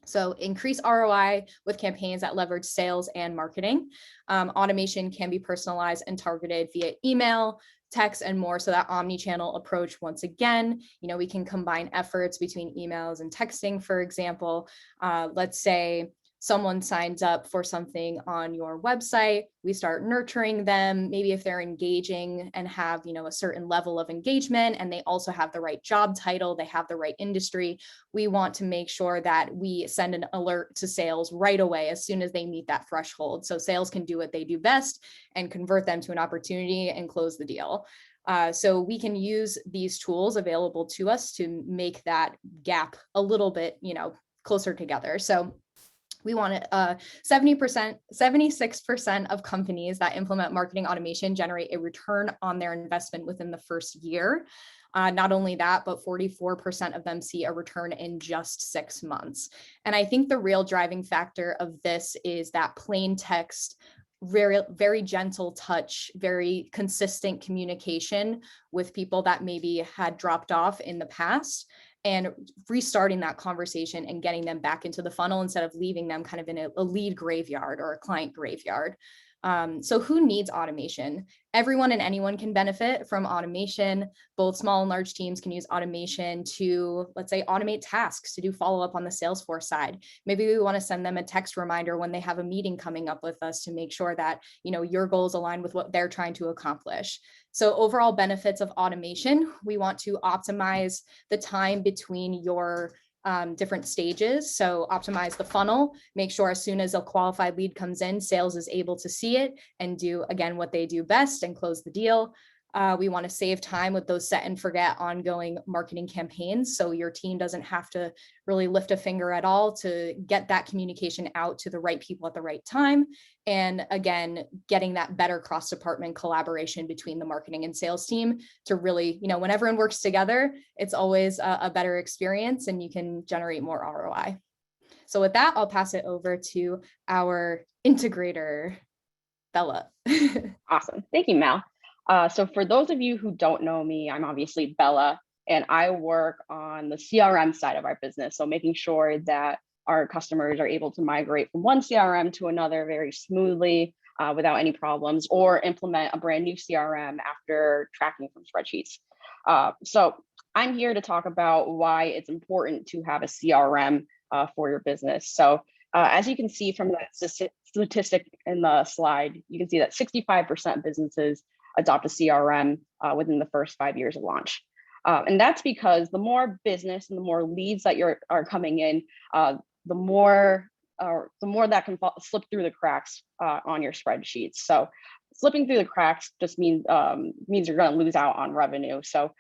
So increase ROI with campaigns that leverage sales and marketing. Automation can be personalized and targeted via email, text, and more. So that omni-channel approach, once again, we can combine efforts between emails and texting. For example, let's say someone signs up for something on your website, we start nurturing them. Maybe if they're engaging and have, a certain level of engagement, and they also have the right job title, they have the right industry, we want to make sure that we send an alert to sales right away as soon as they meet that threshold. So sales can do what they do best and convert them to an opportunity and close the deal. So we can use these tools available to us to make that gap a little bit, closer together. So we want 76% of companies that implement marketing automation generate a return on their investment within the first year. Not only that, but 44% of them see a return in just 6 months. And I think the real driving factor of this is that plain text, very, very gentle touch, very consistent communication with people that maybe had dropped off in the past, and restarting that conversation and getting them back into the funnel instead of leaving them kind of in a lead graveyard or a client graveyard. So who needs automation? Everyone and anyone can benefit from automation. Both small and large teams can use automation to, let's say, automate tasks to do follow-up on the Salesforce side. Maybe we want to send them a text reminder when they have a meeting coming up with us to make sure that, your goals align with what they're trying to accomplish. So overall benefits of automation, we want to optimize the time between your different stages. So optimize the funnel, make sure as soon as a qualified lead comes in, sales is able to see it and do, again, what they do best and close the deal. We want to save time with those set and forget ongoing marketing campaigns. So your team doesn't have to really lift a finger at all to get that communication out to the right people at the right time. And again, getting that better cross-department collaboration between the marketing and sales team to really, when everyone works together, it's always a better experience and you can generate more ROI. So with that, I'll pass it over to our integrator, Bella. Awesome. Thank you, Mel. So for those of you who don't know me, I'm obviously Bella, and I work on the CRM side of our business. So making sure that our customers are able to migrate from one CRM to another very smoothly without any problems, or implement a brand new CRM after tracking from spreadsheets. So I'm here to talk about why it's important to have a CRM for your business. So as you can see from the statistic in the slide, you can see that 65% of businesses adopt a CRM within the first 5 years of launch. And that's because the more business and the more leads that are coming in, the more that can slip through the cracks on your spreadsheets. So slipping through the cracks just means you're going to lose out on revenue. So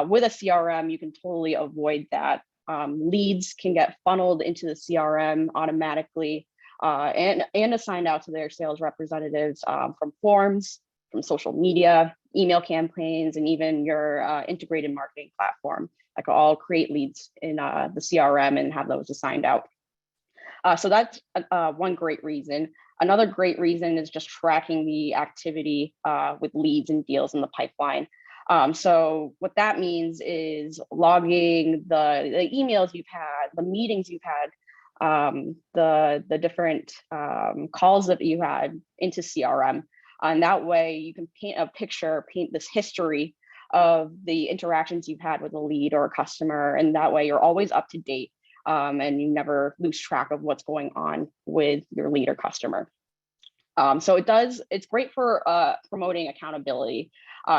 with a CRM, you can totally avoid that. Leads can get funneled into the CRM automatically and assigned out to their sales representatives from forms, from social media, email campaigns, and even your integrated marketing platform that can all create leads in the CRM and have those assigned out. So that's one great reason. Another great reason is just tracking the activity with leads and deals in the pipeline. So what that means is logging the emails you've had, the meetings you've had, the different calls that you had into CRM. And that way you can paint this history of the interactions you've had with a lead or a customer. And that way you're always up to date and you never lose track of what's going on with your lead or customer. So it's great for promoting accountability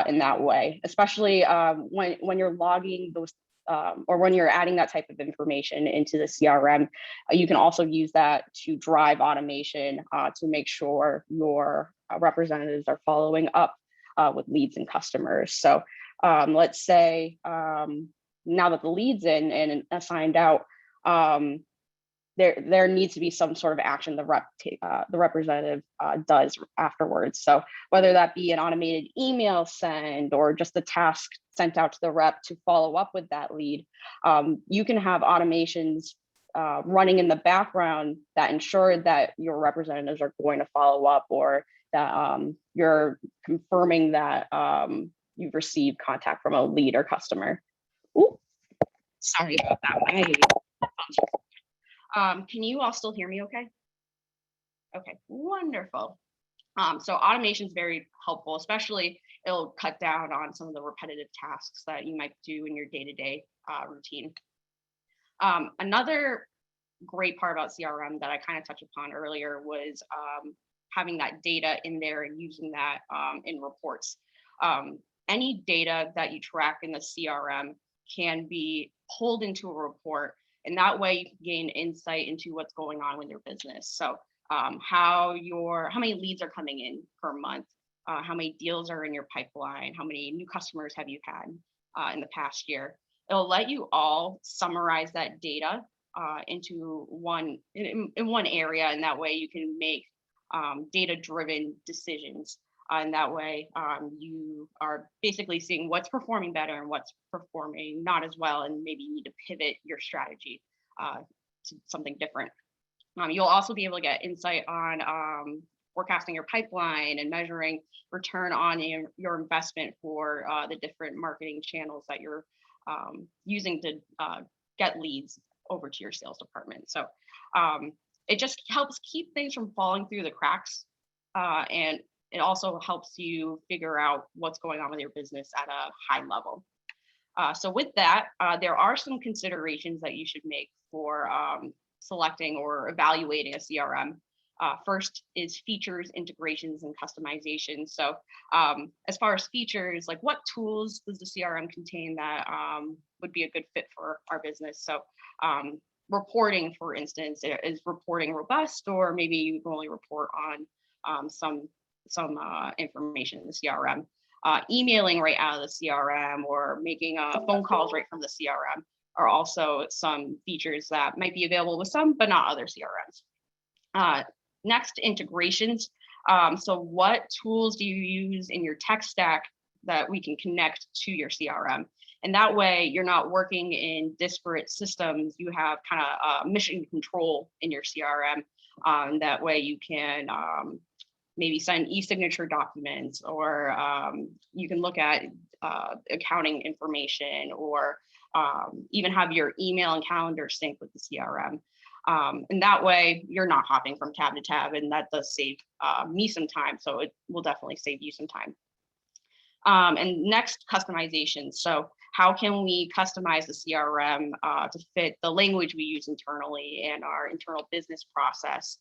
in that way, especially when you're logging those or when you're adding that type of information into the CRM. You can also use that to drive automation to make sure your representatives are following up with leads and customers. So let's say now that the lead's in and assigned out, there needs to be some sort of action the representative does afterwards. So whether that be an automated email send or just a task sent out to the rep to follow up with that lead, you can have automations running in the background that ensure that your representatives are going to follow up, or that you're confirming that you've received contact from a lead or customer. Ooh, sorry about that one. Can you all still hear me okay? Okay, wonderful. So automation is very helpful, especially it'll cut down on some of the repetitive tasks that you might do in your day-to-day routine. Another great part about CRM that I kind of touched upon earlier was having that data in there and using that in reports. Any data that you track in the CRM can be pulled into a report, and that way you can gain insight into what's going on with your business. So how many leads are coming in per month, how many deals are in your pipeline, how many new customers have you had in the past year. It'll let you all summarize that data into one area, and that way you can make data-driven decisions. And that way you are basically seeing what's performing better and what's performing not as well, and maybe you need to pivot your strategy to something different. You'll also be able to get insight on forecasting your pipeline and measuring return on your investment for the different marketing channels that you're using to get leads over to your sales department. So it just helps keep things from falling through the cracks, and it also helps you figure out what's going on with your business at a high level. So with that, there are some considerations that you should make for selecting or evaluating a CRM. First is features, integrations, and customization. So as far as features, like what tools does the CRM contain that would be a good fit for our business? So reporting, for instance, is reporting robust, or maybe you can only report on some information in the CRM. emailing right out of the CRM or making phone calls right from the CRM are also some features that might be available with some, but not other CRMs. Next, integrations. So what tools do you use in your tech stack that we can connect to your CRM? And that way you're not working in disparate systems. You have kind of mission control in your CRM. That way you can maybe send e-signature documents, or you can look at accounting information, or even have your email and calendar sync with the CRM. And that way you're not hopping from tab to tab, and that does save me some time. So it will definitely save you some time. And next, customization. So how can we customize the CRM to fit the language we use internally and our internal business process?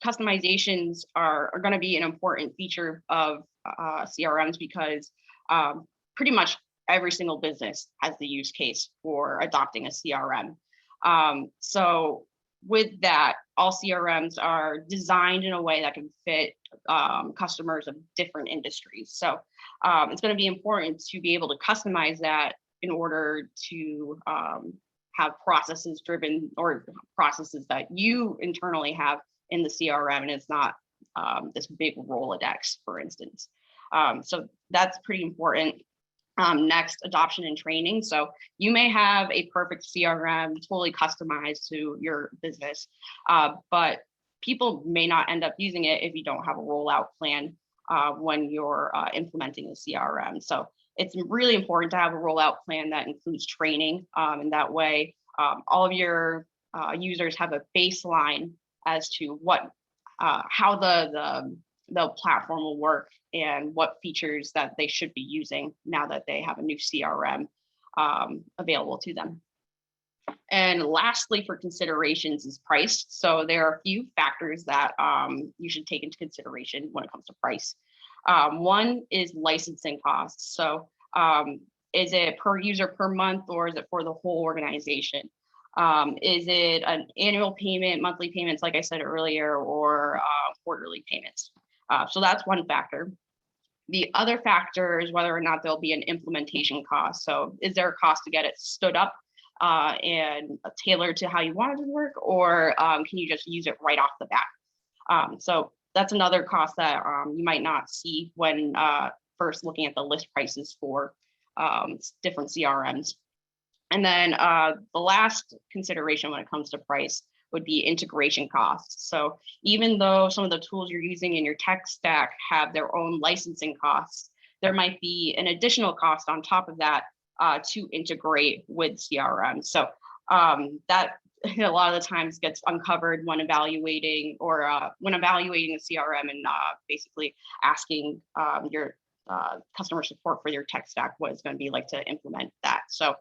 Customizations are going to be an important feature of CRMs, because pretty much every single business has the use case for adopting a CRM. So with that, all CRMs are designed in a way that can fit customers of different industries. So it's going to be important to be able to customize that in order to have processes driven, or processes that you internally have in the CRM, and it's not this big Rolodex, for instance. So that's pretty important. Next, adoption and training. So you may have a perfect CRM totally customized to your business, but people may not end up using it if you don't have a rollout plan when you're implementing a CRM. So it's really important to have a rollout plan that includes training, and that way all of your users have a baseline as to what how the platform will work and what features that they should be using now that they have a new CRM available to them. And lastly, for considerations is price. So there are a few factors that you should take into consideration when it comes to price. One is licensing costs. So is it per user per month, or is it for the whole organization? Is it an annual payment, monthly payments, like I said earlier, or quarterly payments? So that's one factor. The other factor is whether or not there'll be an implementation cost. So is there a cost to get it stood up and tailored to how you want it to work, or can you just use it right off the bat? So that's another cost that you might not see when first looking at the list prices for different CRMs. And then the last consideration when it comes to price would be integration costs. So even though some of the tools you're using in your tech stack have their own licensing costs, there might be an additional cost on top of that to integrate with CRM. So that a lot of the times gets uncovered when evaluating, or when evaluating a CRM and basically asking your customer support for your tech stack what it's going to be like to implement that. So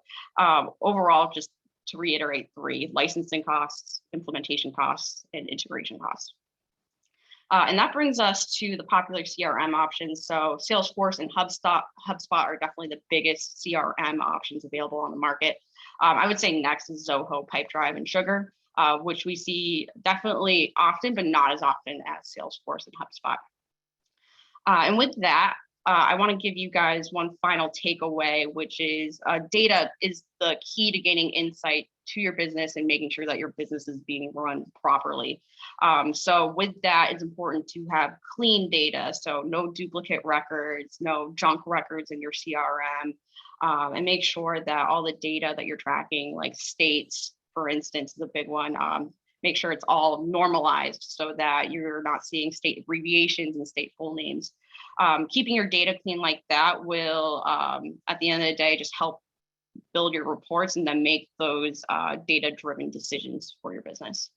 overall, just to reiterate, 3: licensing costs, implementation costs, and integration costs. And that brings us to the popular CRM options. So Salesforce and HubSpot are definitely the biggest CRM options available on the market. I would say next is Zoho, Pipedrive, and Sugar, which we see definitely often, but not as often as Salesforce and HubSpot. And with that, I want to give you guys one final takeaway, which is data is the key to gaining insight to your business and making sure that your business is being run properly. So with that, it's important to have clean data. So no duplicate records, no junk records in your CRM, and make sure that all the data that you're tracking, like states, for instance, is a big one. Make sure it's all normalized so that you're not seeing state abbreviations and state full names. Keeping your data clean like that will, at the end of the day, just help build your reports and then make those data-driven decisions for your business.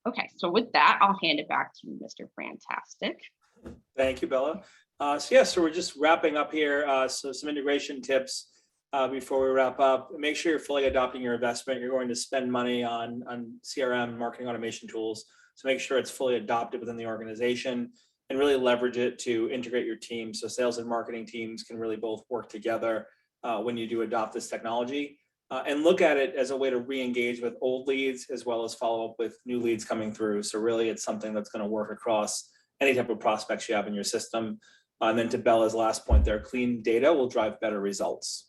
Okay, so with that, I'll hand it back to Mr. Fantastic. Thank you, Bella. So we're just wrapping up here. So some integration tips before we wrap up. Make sure you're fully adopting your investment. You're going to spend money on CRM, marketing automation tools. So make sure it's fully adopted within the organization, and really leverage it to integrate your team. So sales and marketing teams can really both work together when you do adopt this technology, and look at it as a way to re-engage with old leads, as well as follow up with new leads coming through. So really it's something that's going to work across any type of prospects you have in your system. And then to Bella's last point there, clean data will drive better results.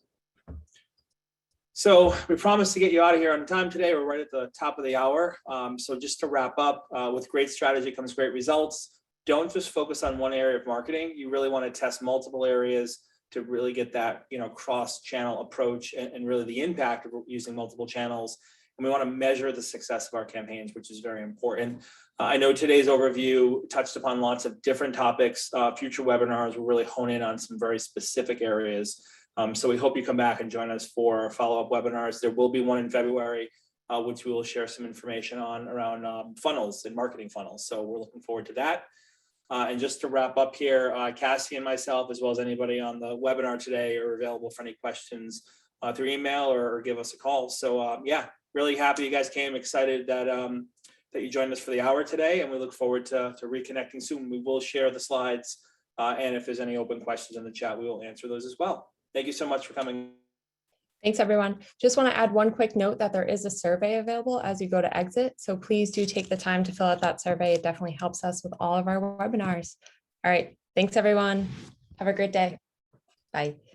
So we promised to get you out of here on time today. We're right at the top of the hour. So just to wrap up, with great strategy comes great results. Don't just focus on one area of marketing. You really want to test multiple areas to really get that, cross-channel approach and really the impact of using multiple channels. And we want to measure the success of our campaigns, which is very important. I know today's overview touched upon lots of different topics. Future webinars will really hone in on some very specific areas. So we hope you come back and join us for follow-up webinars. There will be one in February, which we will share some information on around funnels and marketing funnels. So we're looking forward to that. And just to wrap up here, Cassie and myself, as well as anybody on the webinar today, are available for any questions through email or give us a call. So yeah, really happy you guys came, excited that that you joined us for the hour today, and we look forward to reconnecting soon. We will share the slides, and if there's any open questions in the chat, we will answer those as well. Thank you so much for coming. Thanks, everyone. Just want to add one quick note that there is a survey available as you go to exit. So please do take the time to fill out that survey. It definitely helps us with all of our webinars. All right. Thanks, everyone. Have a great day. Bye.